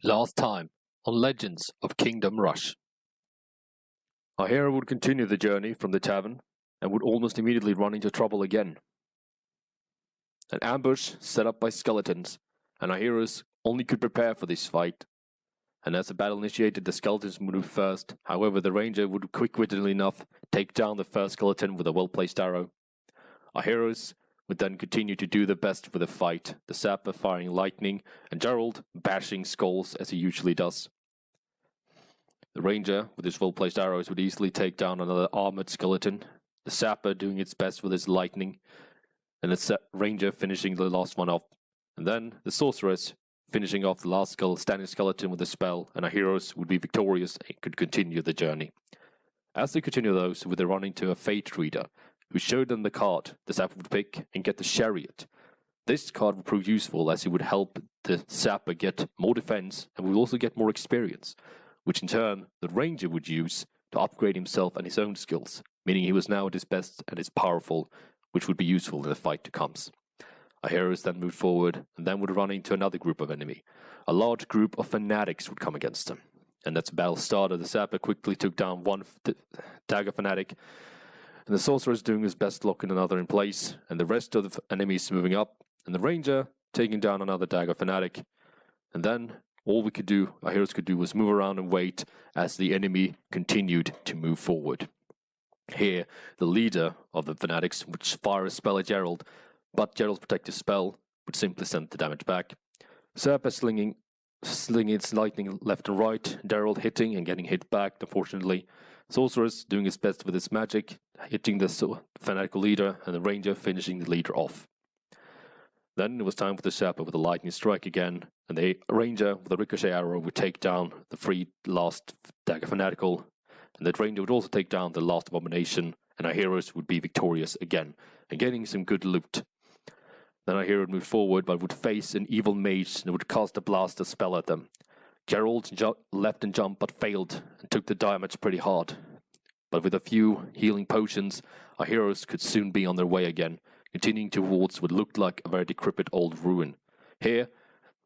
Last time on Legends of Kingdom Rush. Our hero would continue the journey from the tavern and would almost immediately run into trouble again. An ambush set up by skeletons, and our heroes only could prepare for this fight. And as the battle initiated, the skeletons would move first. However, the ranger would quick-wittedly enough take down the first skeleton with a well-placed arrow. Our heroes would then continue to do their best for the fight, the sapper firing lightning, and Gerald bashing skulls as he usually does. The ranger, with his well-placed arrows, would easily take down another armored skeleton, the sapper doing its best with his lightning, and the ranger finishing the last one off. And then the sorceress finishing off the last standing skeleton with a spell, and our heroes would be victorious and could continue the journey. As they continue those, would they run into a fate reader, who showed them the card the sapper would pick and get the chariot. This card would prove useful as it would help the sapper get more defense and would also get more experience, which in turn the ranger would use to upgrade himself and his own skills, meaning he was now at his best and is powerful, which would be useful in the fight to come. Our heroes then moved forward and then would run into another group of enemy. A large group of fanatics would come against them. And as the battle started, the sapper quickly took down one dagger fanatic, and the sorcerer is doing his best locking another in place, and the rest of the enemies moving up, and the ranger taking down another dagger fanatic. And then all we could do, our heroes could do, was move around and wait as the enemy continued to move forward. Here, the leader of the fanatics would fire a spell at Gerald, but Gerald's protective spell would simply send the damage back. Sapper slinging its lightning left and right, Gerald hitting and getting hit back, unfortunately. Sorceress doing his best with his magic, hitting the fanatical leader, and the ranger finishing the leader off. Then it was time for the sapper with a lightning strike again, and the ranger with a ricochet arrow would take down the last dagger fanatical, and the ranger would also take down the last abomination, and our heroes would be victorious again, and getting some good loot. Then our hero would move forward, but would face an evil mage and would cast a blaster spell at them. Gerald leapt and jumped, but failed, and took the damage pretty hard. But with a few healing potions, our heroes could soon be on their way again, continuing towards what looked like a very decrepit old ruin. Here,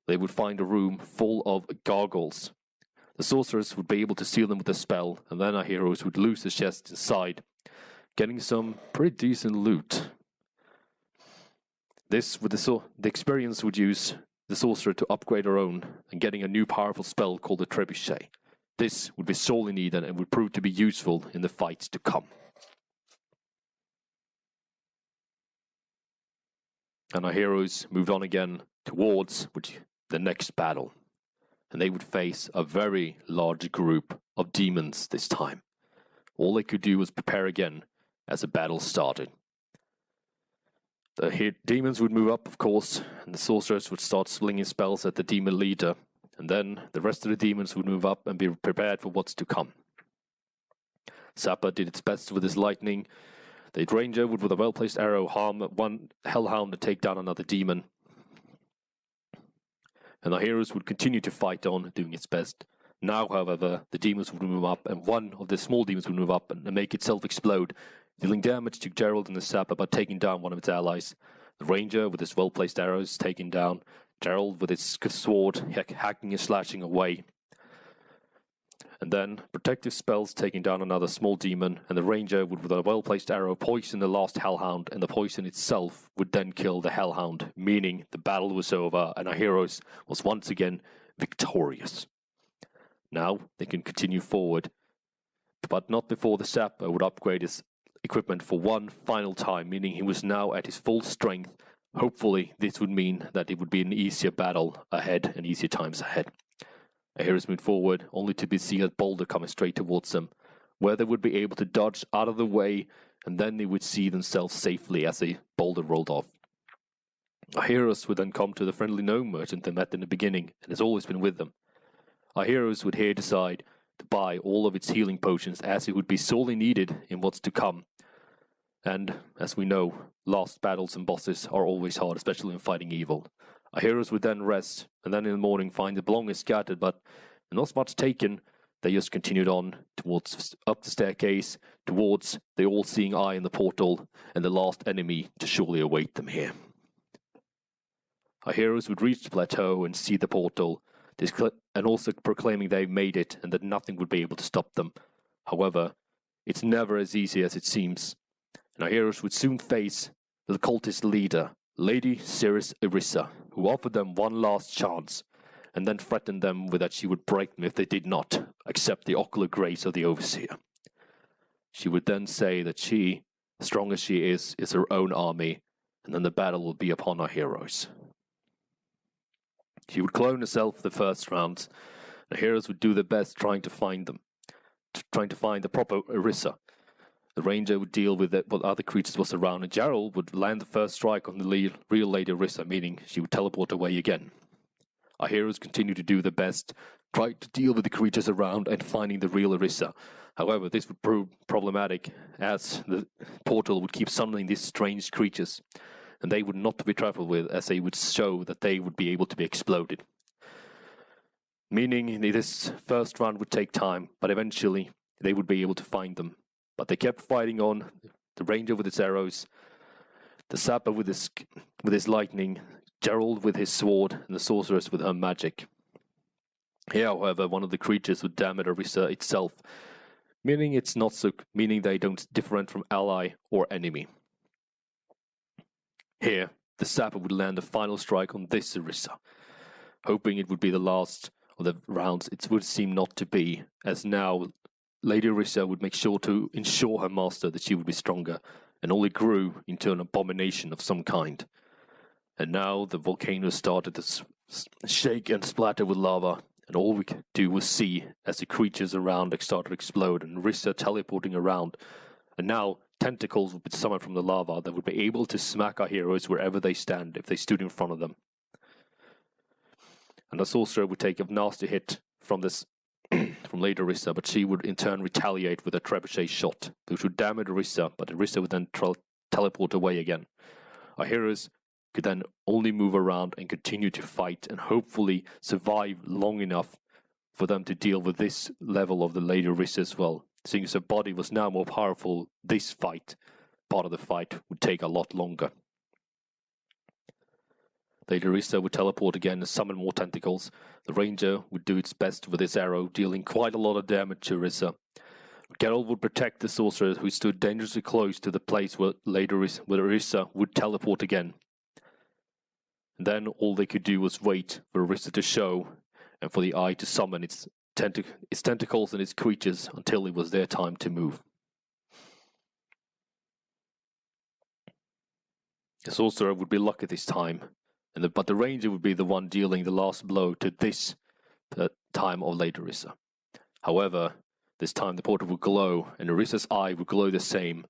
they would find a room full of gargoyles. The sorcerers would be able to seal them with a spell, and then our heroes would lose the chest inside, getting some pretty decent loot. This, with the experience, would use the sorcerer to upgrade her own and getting a new powerful spell called the Trebuchet. This would be sorely needed and would prove to be useful in the fights to come. And our heroes moved on again towards the next battle. And they would face a very large group of demons this time. All they could do was prepare again as the battle started. The demons would move up, of course, and the sorcerers would start slinging spells at the demon leader, and then the rest of the demons would move up and be prepared for what's to come. Sapper did its best with his lightning. The ranger would, with a well-placed arrow, harm one hellhound to take down another demon. And our heroes would continue to fight on, doing its best. Now, however, the demons would move up, and one of the small demons would move up and make itself explode, dealing damage to Gerald and the sapper by taking down one of its allies. The ranger, with his well-placed arrows, taking down Gerald with his sword, hacking and slashing away. And then protective spells taking down another small demon, and the ranger would, with a well-placed arrow, poison the last hellhound, and the poison itself would then kill the hellhound, meaning the battle was over and our heroes was once again victorious. Now they can continue forward, but not before the sapper would upgrade his equipment for one final time, meaning he was now at his full strength. Hopefully this would mean that it would be an easier battle ahead and easier times ahead. Our heroes moved forward, only to be seen a boulder coming straight towards them, where they would be able to dodge out of the way, and then they would see themselves safely as the boulder rolled off. Our heroes would then come to the friendly gnome merchant they met in the beginning, and has always been with them. Our heroes would here decide to buy all of its healing potions, as it would be sorely needed in what's to come. And, as we know, last battles and bosses are always hard, especially in fighting evil. Our heroes would then rest, and then in the morning find the belongings scattered, but not much taken. They just continued on towards up the staircase, towards the all-seeing eye in the portal, and the last enemy to surely await them here. Our heroes would reach the plateau and see the portal, and also proclaiming they made it and that nothing would be able to stop them. However, it's never as easy as it seems, and our heroes would soon face the cultist leader, Lady Cirrus Irissa, who offered them one last chance, and then threatened them with that she would break them if they did not accept the ocular grace of the Overseer. She would then say that she, strong as she is her own army, and then the battle will be upon our heroes. She would clone herself for the first round. The heroes would do their best trying to find them, trying to find the proper Irissa. The ranger would deal with what other creatures was around, and Gerald would land the first strike on the real Lady Irissa, meaning she would teleport away again. Our heroes continue to do their best, trying to deal with the creatures around and finding the real Irissa. However, this would prove problematic, as the portal would keep summoning these strange creatures, and they would not be trifled with, as they would show that they would be able to be exploded. Meaning this first round would take time, but eventually they would be able to find them. But they kept fighting on, the ranger with his arrows, the sapper with his lightning, Gerald with his sword, and the sorceress with her magic. Here, however, one of the creatures would damage Irissa itself, meaning they don't different from ally or enemy. Here, the sapper would land the final strike on this Irissa, hoping it would be the last of the rounds. It would seem not to be, as now Lady Irissa would make sure to ensure her master that she would be stronger, and only grew into an abomination of some kind. And now the volcano started to shake and splatter with lava, and all we could do was see as the creatures around started to explode, and Irissa teleporting around. And now tentacles would be summoned from the lava that would be able to smack our heroes wherever they stand if they stood in front of them. And the sorcerer would take a nasty hit from Lady Irissa, but she would in turn retaliate with a trebuchet shot, which would damage Irissa, but Irissa would then teleport away again. Our heroes could then only move around and continue to fight and hopefully survive long enough for them to deal with this level of the Lady Irissa as well. Seeing as her body was now more powerful, this part of the fight, would take a lot longer. Lady Irissa would teleport again and summon more tentacles. The ranger would do its best with his arrow, dealing quite a lot of damage to Irissa. Gerald would protect the sorcerer, who stood dangerously close to the place where Irissa would teleport again. And then all they could do was wait for Irissa to show, and for the eye to summon its tentacles and its creatures until it was their time to move. The sorcerer would be lucky this time, but the ranger would be the one dealing the last blow to the time of Lady Irissa. However, this time the portal would glow, and Irissa's eye would glow the same,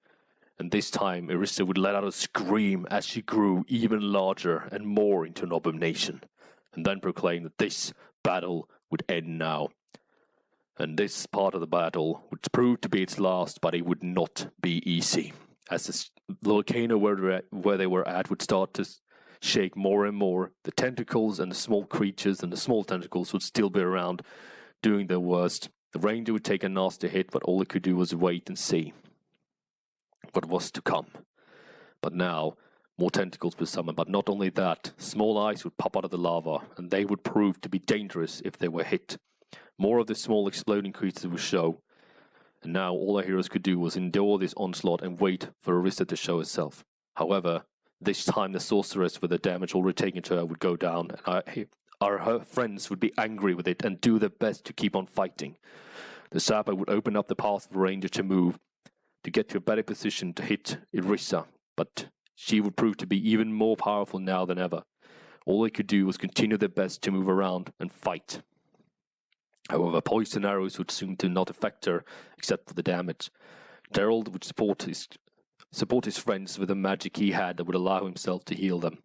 and this time Irissa would let out a scream as she grew even larger and more into an abomination, and then proclaim that this battle would end now. And this part of the battle would prove to be its last, but it would not be easy, as the volcano where they were at would start to shake more and more. The tentacles and the small creatures and the small tentacles would still be around, doing their worst. The ranger would take a nasty hit, but all it could do was wait and see what was to come. But now, more tentacles were summoned, but not only that, small eyes would pop out of the lava, and they would prove to be dangerous if they were hit. More of the small exploding creatures would show, and now all our heroes could do was endure this onslaught and wait for Irissa to show herself. However, this time the sorceress with the damage already taken to her would go down, and her friends would be angry with it and do their best to keep on fighting. The sapper would open up the path for the ranger to move, to get to a better position to hit Irissa, but she would prove to be even more powerful now than ever. All they could do was continue their best to move around and fight. However, poison arrows would seem to not affect her, except for the damage. Gerald would support his friends with the magic he had that would allow himself to heal them.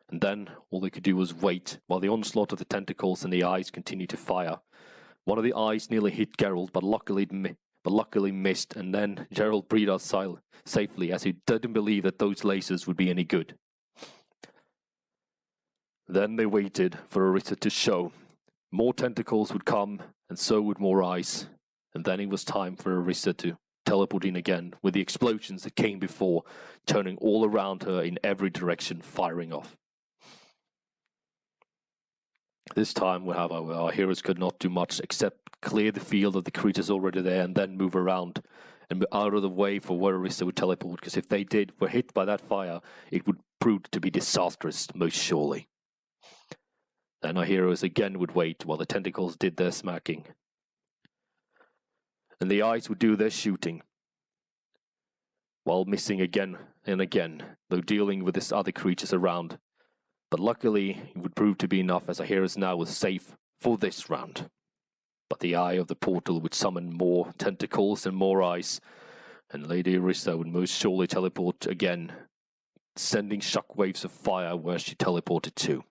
And then all they could do was wait, while the onslaught of the tentacles and the eyes continued to fire. One of the eyes nearly hit Gerald, but luckily missed, and then Gerald breathed out safely, as he didn't believe that those lasers would be any good. Then they waited for Irissa to show. More tentacles would come, and so would more eyes, and then it was time for Irissa to teleport in again, with the explosions that came before, turning all around her in every direction, firing off. This time, however, our heroes could not do much except clear the field of the creatures already there and then move around and out of the way for where Arissa would teleport, because if they were hit by that fire, it would prove to be disastrous, most surely. Then our heroes again would wait while the tentacles did their smacking. And the eyes would do their shooting, while missing again and again, though dealing with these other creatures around. But luckily, it would prove to be enough, as our heroes now was safe for this round. But the eye of the portal would summon more tentacles and more eyes, and Lady Arissa would most surely teleport again, sending shockwaves of fire where she teleported to.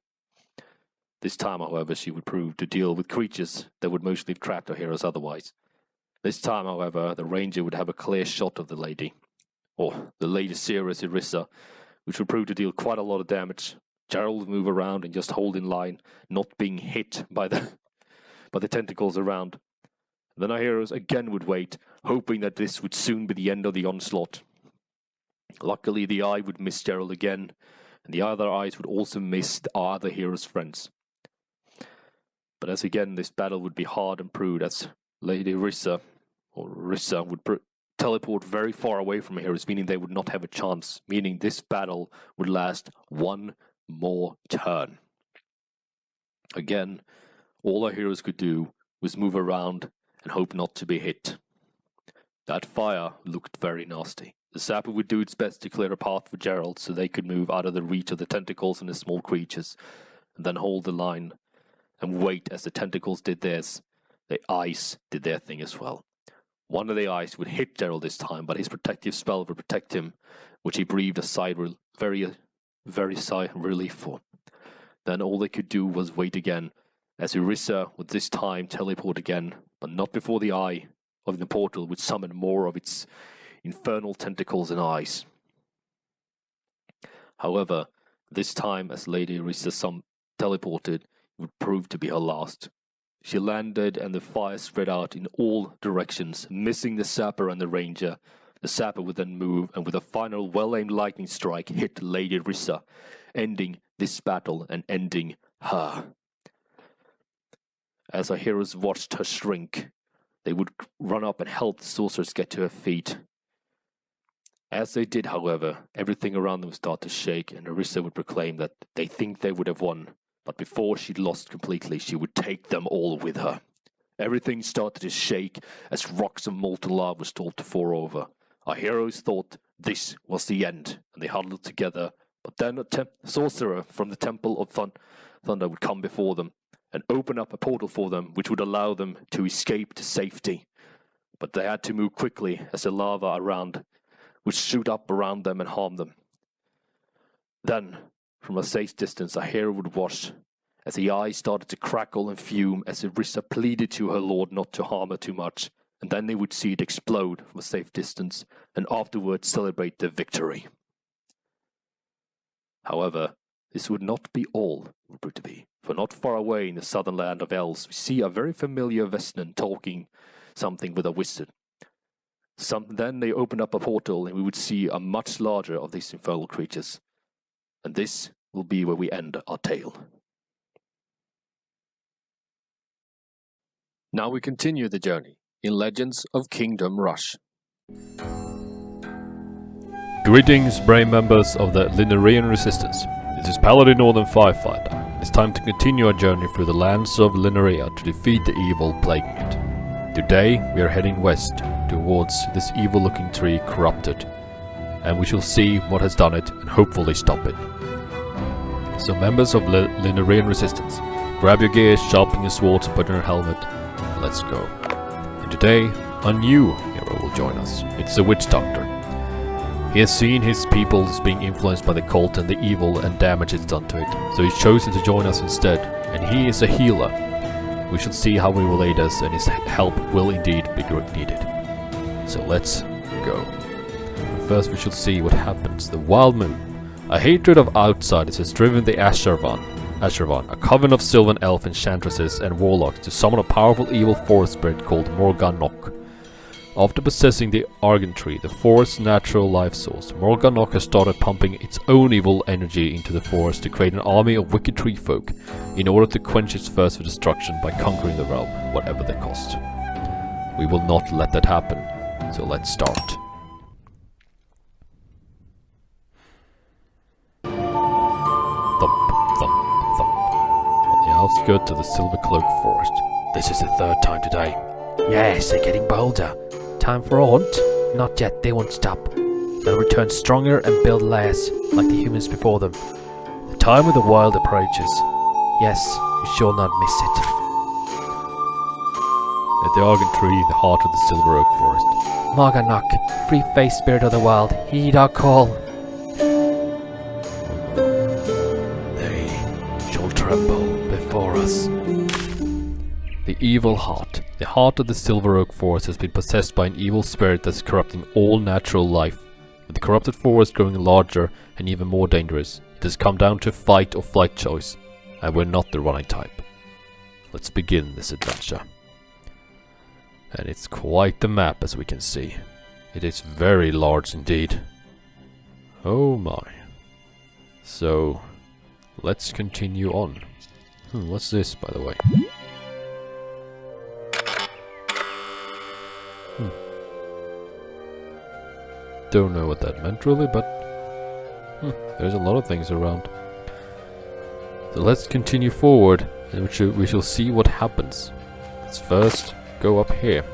This time, however, she would prove to deal with creatures that would mostly have trapped our heroes otherwise. This time, however, the ranger would have a clear shot of the lady, or the Lady Serious Arissa, which would prove to deal quite a lot of damage. Gerald would move around and just hold in line, not being hit by the tentacles around. Then our heroes again would wait, hoping that this would soon be the end of the onslaught. Luckily, the eye would miss Gerald again, and the other eyes would also miss our other heroes' friends. But as again, this battle would be hard and proved, as Lady Arissa, or Rissa, would teleport very far away from our heroes, meaning they would not have a chance, meaning this battle would last one more turn. Again, all our heroes could do was move around and hope not to be hit. That fire looked very nasty. The sapper would do its best to clear a path for Gerald so they could move out of the reach of the tentacles and the small creatures, and then hold the line and wait as the tentacles did theirs. The eyes did their thing as well. One of the eyes would hit Gerald this time, but his protective spell would protect him, which he breathed a sigh very sigh relief for. Then all they could do was wait again, as Arissa would this time teleport again, but not before the eye of the portal would summon more of its infernal tentacles and eyes. However, this time, as Lady Arissa teleported, it would prove to be her last. She landed and the fire spread out in all directions, missing the sapper and the ranger. The sapper would then move and with a final well-aimed lightning strike hit Lady Arissa, ending this battle and ending her. As our heroes watched her shrink, they would run up and help the sorceress get to her feet. As they did, however, everything around them started to shake, and Arissa would proclaim that they think they would have won, but before she'd lost completely, she would take them all with her. Everything started to shake as rocks of molten lava started to pour over. Our heroes thought this was the end, and they huddled together, but then a sorcerer from the Temple of Thunder would come before them and open up a portal for them, which would allow them to escape to safety. But they had to move quickly, as the lava around would shoot up around them and harm them. Then, from a safe distance, a hero would watch as the eyes started to crackle and fume as Arissa pleaded to her lord not to harm her too much, and then they would see it explode from a safe distance, and afterwards celebrate their victory. However, this would not be all it would prove to be, for not far away in the southern land of elves, we see a very familiar Vesnan talking something with a wizard. Then they opened up a portal, and we would see a much larger of these infernal creatures. And this will be where we end our tale. Now we continue the journey in Legends of Kingdom Rush. Greetings, brave members of the Linerian Resistance. This is Paladin Northern Firefighter. It's time to continue our journey through the lands of Lineria to defeat the evil plaguing it. Today we are heading west towards this evil-looking tree Corrupted, and we shall see what has done it and hopefully stop it. So members of Linerian Resistance, grab your gear, sharpen your swords, put on your helmet, and let's go. And today, a new hero will join us. It's the Witch Doctor. He has seen his peoples being influenced by the cult and the evil and damage it's done to it, so he's chosen to join us instead, and he is a healer. We shall see how he will aid us, and his help will indeed be needed. So let's go. First we shall see what happens. The Wild Moon. A hatred of outsiders has driven the Ashervan, a coven of Sylvan elf enchantresses and warlocks, to summon a powerful evil forest spirit called Morganok. After possessing the Argan Tree, the forest's natural life source, Morganok has started pumping its own evil energy into the forest to create an army of wicked tree folk in order to quench its thirst for destruction by conquering the realm, whatever the cost. We will not let that happen, so let's start. Thump, thump, thump. On the outskirts of the Silver Cloak Forest. This is the third time today. Yes, they're getting bolder. Time for a hunt? Not yet, they won't stop. They'll return stronger and build lairs, like the humans before them. The time of the wild approaches. Yes, we shall not miss it. At the Argan Tree, the heart of the Silver Oak Forest. Morganok, free-faced spirit of the wild, heed our call. They shall tremble before us. The evil heart. The heart of the Silver Oak Forest has been possessed by an evil spirit that is corrupting all natural life. With the corrupted forest growing larger and even more dangerous, it has come down to fight or flight choice, and we're not the running type. Let's begin this adventure. And it's quite the map, as we can see. It is very large indeed. Oh my. So, let's continue on. What's this, by the way? Don't know what that meant really, but there's a lot of things around. So let's continue forward, and we shall see what happens. Let's first go up here.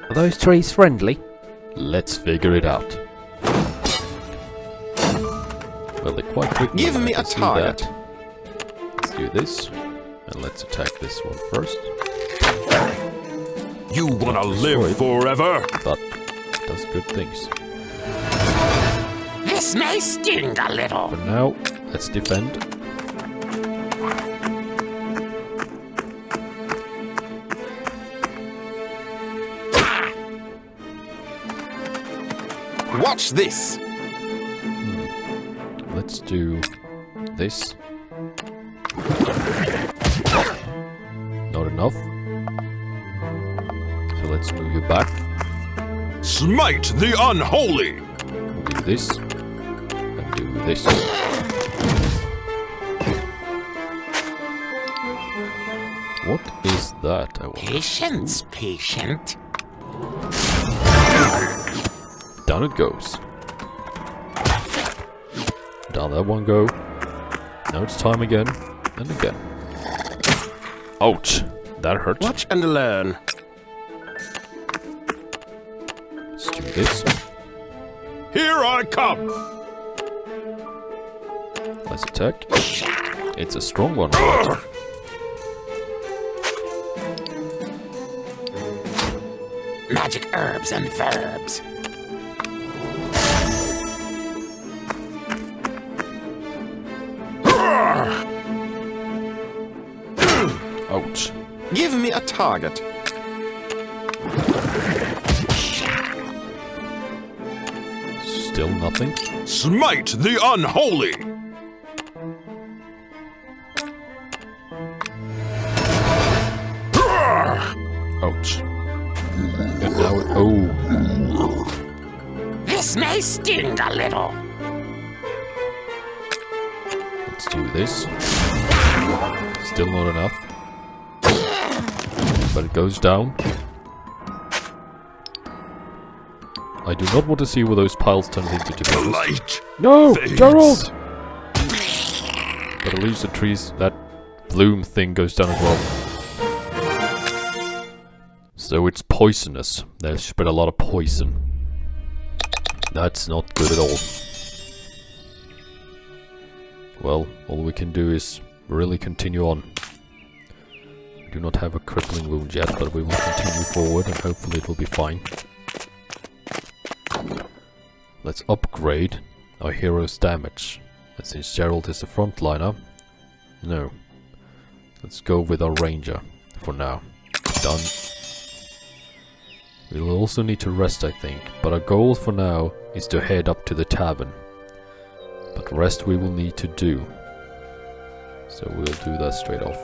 Are those trees friendly? Let's figure it out. Well, they're quite quick. Give me a target. Let's do this. And let's attack this one first. You wanna live forever? But it does good things. This may sting a little. For now, let's defend. Watch this! Let's do this. Not enough. So let's move you back. Smite the unholy! Do this. And do this. What is that? I wonder. Patience, patient. Down it goes. Down that one go. Now it's time again. And again. Ouch. That hurt. Watch and learn. Let's do this. Here I come! Let's attack. It's a strong one. Magic herbs and verbs. Ouch. Give me a target. Still nothing. Smite the unholy! Ouch. And now it... Oh. This may sting a little. Let's do this. Still not enough. But it goes down. I do not want to see what those piles turn into, to be honest. Light! No! fades. Gerald! But at least the trees, that bloom thing goes down as well. So it's poisonous. They spread a lot of poison. That's not good at all. Well, all we can do is really continue on. We do not have a crippling wound yet, but we will continue forward and hopefully it will be fine. Let's upgrade our hero's damage. And since Gerald is the frontliner, no. Let's go with our ranger for now. Done. We'll also need to rest, I think, but our goal for now is to head up to the tavern. But the rest we will need to do. So we'll do that straight off.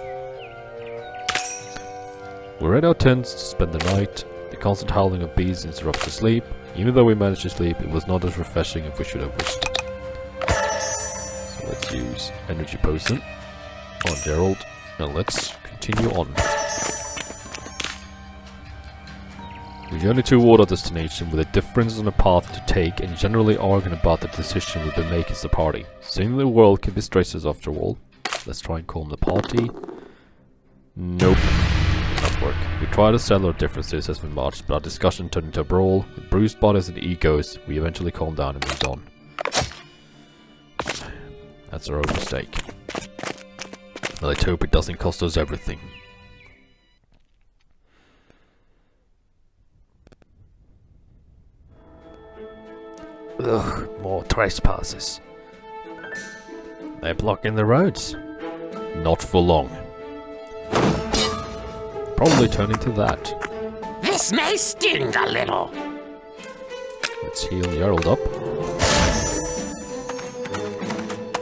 We're in our tents to spend the night. The constant howling of bees interrupts our sleep. Even though we managed to sleep, it was not as refreshing as we should have wished. So let's use energy potion on Gerald, and let's continue on. We journey toward our destination with a difference on the path to take and generally arguing about the decision we've been making as a party. Seeing the world can be stressors after all. Let's try and calm the party. Nope. Did not work. We tried to settle our differences as we marched, but our discussion turned into a brawl. With bruised bodies and egos, we eventually calmed down and moved on. That's our own mistake. Let's hope it doesn't cost us everything. Ugh, more trespassers. They're blocking the roads. Not for long. Probably turn into that. This may sting a little. Let's heal Gerald up.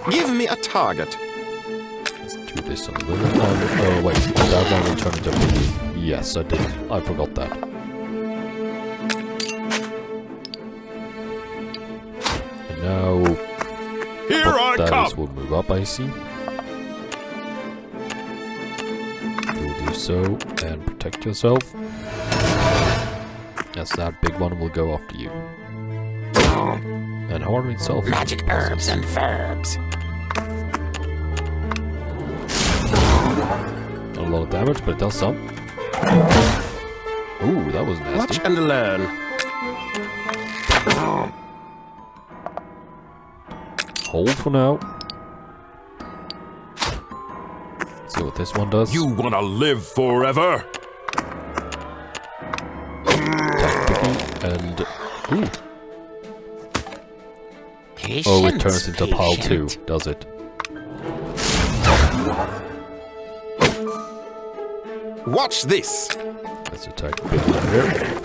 Give me a target. Let's do this on the little one. Oh wait, that one will turn into a big. Yes, I did. I forgot that. Now, Here I come. will move up, I see. You'll do so, and protect yourself. Yes, that big one will go after you. And harm itself. Magic herbs and verbs. Not a lot of damage, but it does some. Ooh, that was nasty. Watch and learn. Hold for now. See what this one does. You wanna live forever? Attack picky and ooh. Patience, Oh, it turns into pile 2, patient. does it? Watch this. Let's attack big one here.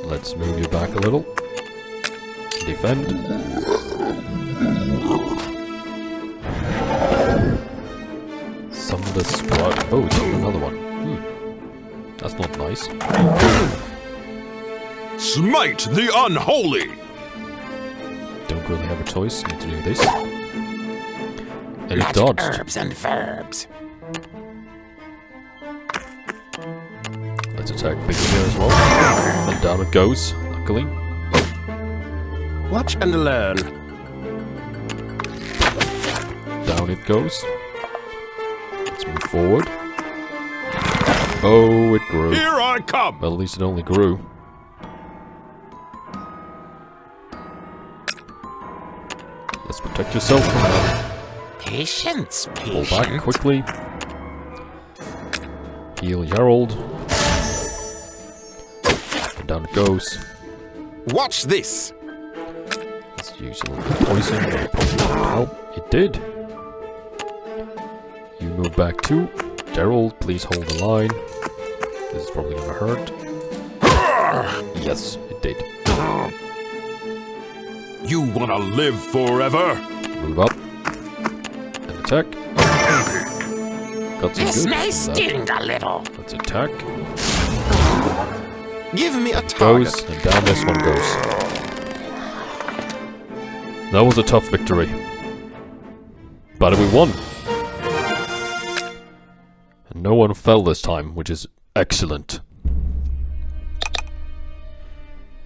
Let's move you back a little. Defend. Summon the squad. Oh, it's another one. That's not nice. Smite the unholy. Don't really have a choice. Need to do this. And it Magic dodged. herbs and verbs. Let's attack big here as well. And down it goes, luckily. Watch and learn. Down it goes. Let's move forward. Oh, it grew. Here I come. Well, at least it only grew. Let's protect yourself from that. Patience, Pull patient. back quickly. Heal Gerald. And down it goes. Watch this. Let's use a little bit of poison. That'll probably help. It did. You move back too. Gerald, please hold the line. This is probably gonna hurt. Yes, it did. You wanna live forever? Move up. And attack. Got some This good may from that. sting a little. Let's attack. Give me a Goes, target. and down this one goes. That was a tough victory. But we won. And no one fell this time, which is excellent.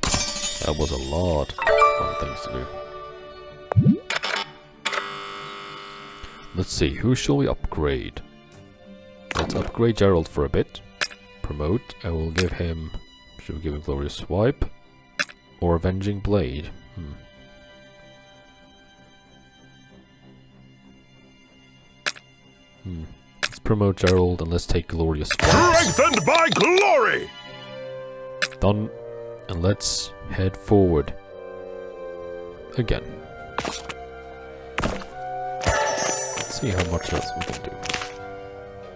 That was a lot of fun things to do. Let's see, who shall we upgrade? Let's upgrade Gerald for a bit. Promote, I will give him... Should we give him Glorious Swipe? Or Avenging Blade? Let's promote Gerald and let's take Glorious Swipe. Strengthened by glory. Done. And let's head forward. Again. Let's see how much else we can do.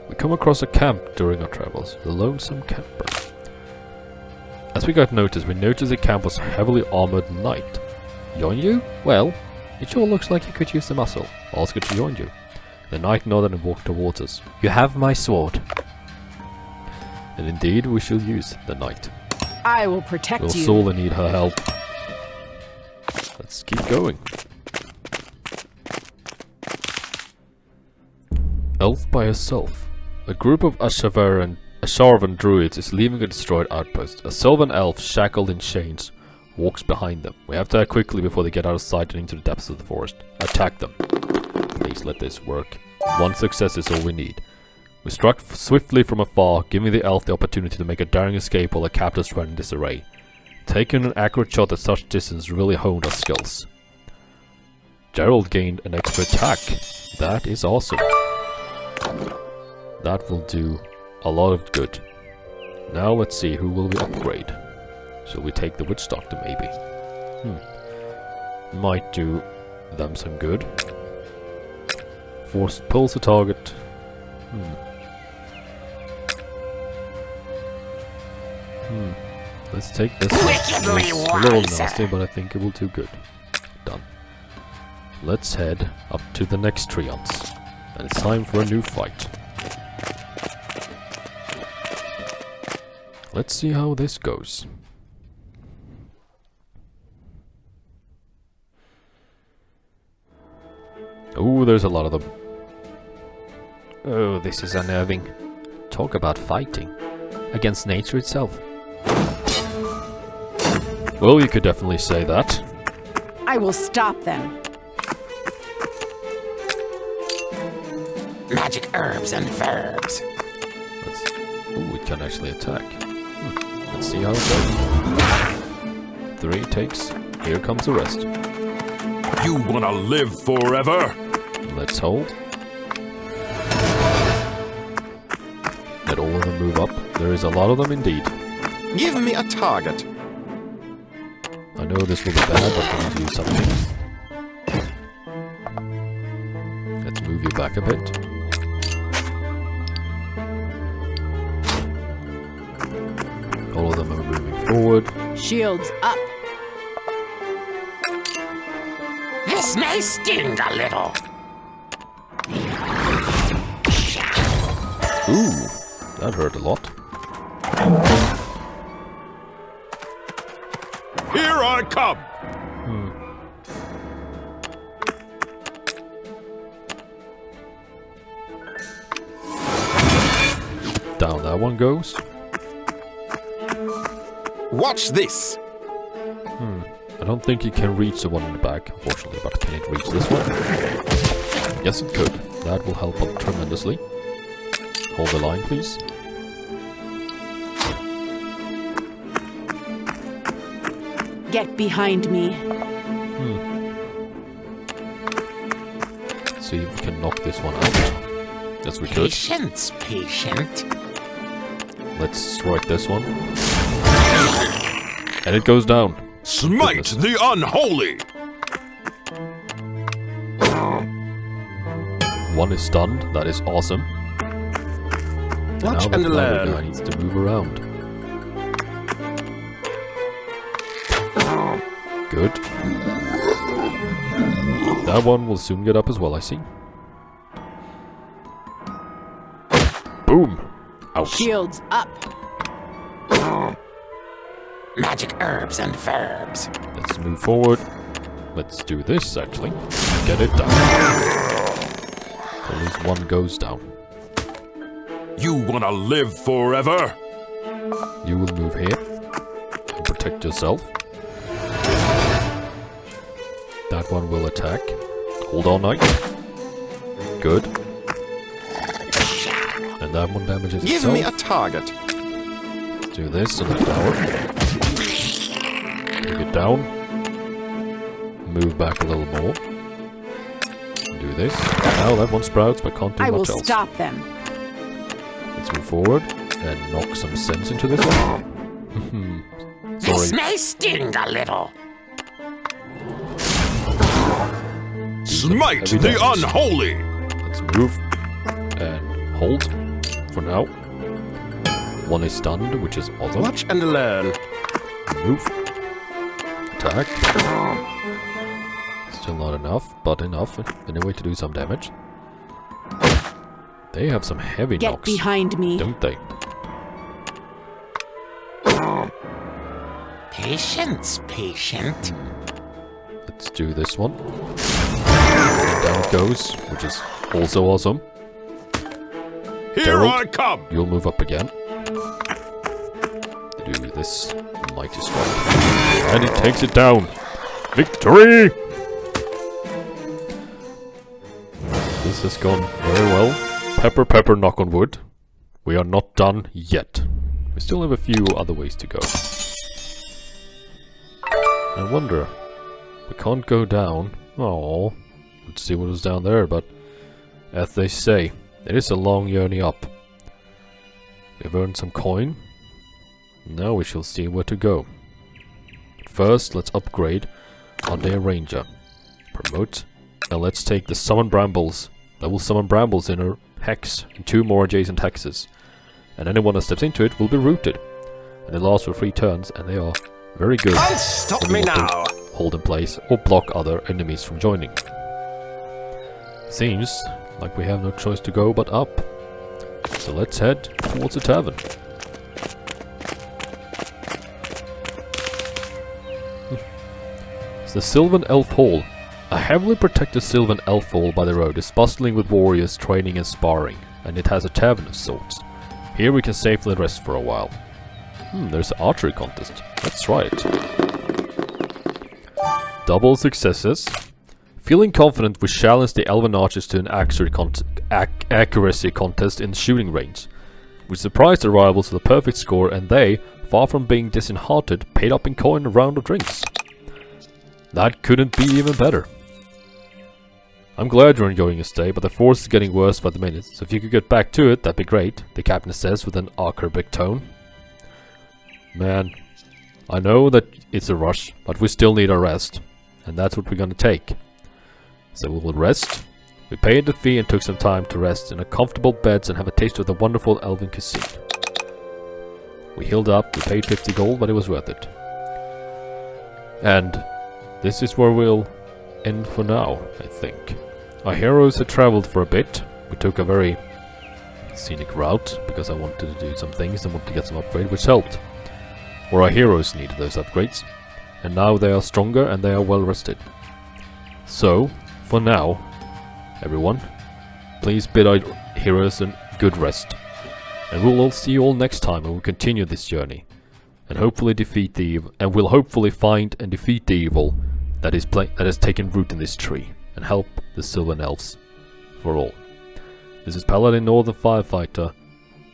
We come across a camp during our travels, the Lonesome Camper. As we got notice, we noticed the camp was a heavily armored knight. Join you? Well, it sure looks like you could use the muscle. Ask to join you. The knight nodded and walked towards us. You have my sword. And indeed, we shall use the knight. I will protect We'll you. sorely need her help. Let's keep going. Elf by herself. A group of Asharvan druids is leaving a destroyed outpost. A Sylvan elf, shackled in chains, walks behind them. We have to act quickly before they get out of sight and into the depths of the forest. Attack them. Please let this work. One success is all we need. We struck swiftly from afar, giving the elf the opportunity to make a daring escape while the captors ran in disarray. Taking an accurate shot at such distance really honed our skills. Gerald gained an extra attack. That is awesome. That will do a lot of good. Now let's see, who will we upgrade? Shall we take the Witch Doctor maybe? Might do them some good. Force pulls the target. Let's take this. Wickedly It's a little wiser. nasty, but I think it will do good. Done. Let's head up to the next treants. And it's time for a new fight. Let's see how this goes. Oh, there's a lot of them. Oh, this is unnerving. Talk about fighting. Against nature itself. Well, you could definitely say that. I will stop them. Magic herbs and verbs. Oh, it can actually attack. Let's see how it goes. 3 takes. Here comes the rest. You wanna live forever? Let's hold. Let all of them move up. There is a lot of them indeed. Give me a target. I know this will be bad, but I'm going to use something. Let's move you back a bit. All of them are moving forward. Shields up. This may sting a little. Ooh, that hurt a lot. Here I come. Down that one goes. Watch this. I don't think it can reach the one in the back, unfortunately, but can it reach this one? Yes, it could. That will help out tremendously. Hold the line, please. Get behind me. See if we can knock this one out. Yes, we could. Patience, patient. Let's strike this one. And it goes down. Smite the unholy. One is stunned. That is awesome. Watch Now and the flower learn. guy needs to move around. Good. That one will soon get up as well, I see. Boom! Ouch. Shields up. Magic herbs and verbs. Let's move forward. Let's do this, actually. Get it down. At least one goes down. You wanna live forever? You will move here. And protect yourself. That one will attack. Hold on, knight. Good. And that one damages Give itself. me a target. Let's do this on the flower. Move it down. Move back a little more. Do this. Now that one sprouts, but can't do I will much else. stop them. Let's move forward and knock some sense into this one. This Sorry. may sting a little. Smite heavy the damage. unholy. Let's move and hold. for now. One is stunned, which is awesome. Watch and learn. Move. Attack. Still not enough, but enough anyway to do some damage. They have some heavy Get knocks, behind me. don't they? Patience, patient. Let's do this one. Down it goes, which is also awesome. Here Gerald, I come! you'll move up again. Do this mighty strike. And he takes it down. Victory! This has gone very well. Pepper, pepper, knock on wood. We are not done yet. We still have a few other ways to go. I wonder. We can't go down. Oh, let's see what was down there, but as they say, it is a long journey up. We've earned some coin. Now we shall see where to go. But first, let's upgrade our day ranger. Promote. Now let's take the summon brambles. That will summon brambles in a hex and 2 more adjacent hexes. And anyone that steps into it will be rooted. And they last for 3 turns, and they are very good. Don't stop when me you want now. to hold in place or block other enemies from joining. Seems like we have no choice to go but up. So let's head towards the tavern. It's the Sylvan Elf Hall. A heavily protected Sylvan Elf Hall by the road is bustling with warriors training and sparring, and it has a tavern of sorts. Here we can safely rest for a while. There's an archery contest. Let's try it. Double successes. Feeling confident, we challenge the elven archers to an accuracy contest in shooting range. We surprised the rivals with a perfect score, and they, far from being disheartened, paid up in coin a round of drinks. That couldn't be even better. I'm glad you're enjoying your stay, but the force is getting worse by the minute, so if you could get back to it, that'd be great, the captain says with an acerbic tone. Man, I know that it's a rush, but we still need our rest, and that's what we're gonna take. So we will rest. We paid the fee and took some time to rest in a comfortable beds and have a taste of the wonderful elven cuisine. We healed up, we paid 50 gold, but it was worth it. And this is where we'll end for now, I think. Our heroes had traveled for a bit. We took a very scenic route because I wanted to do some things and wanted to get some upgrade, which helped. Or our heroes needed those upgrades. And now they are stronger and they are well rested. So, for now, everyone, please bid our heroes a good rest. And we'll all see you all next time and we'll continue this journey. And hopefully defeat the evil, and we'll hopefully find and defeat the evil that has taken root in this tree. And help the Sylvan Elves for all. This is Paladin Northern Firefighter,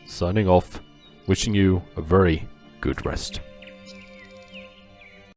signing off, wishing you a very good rest.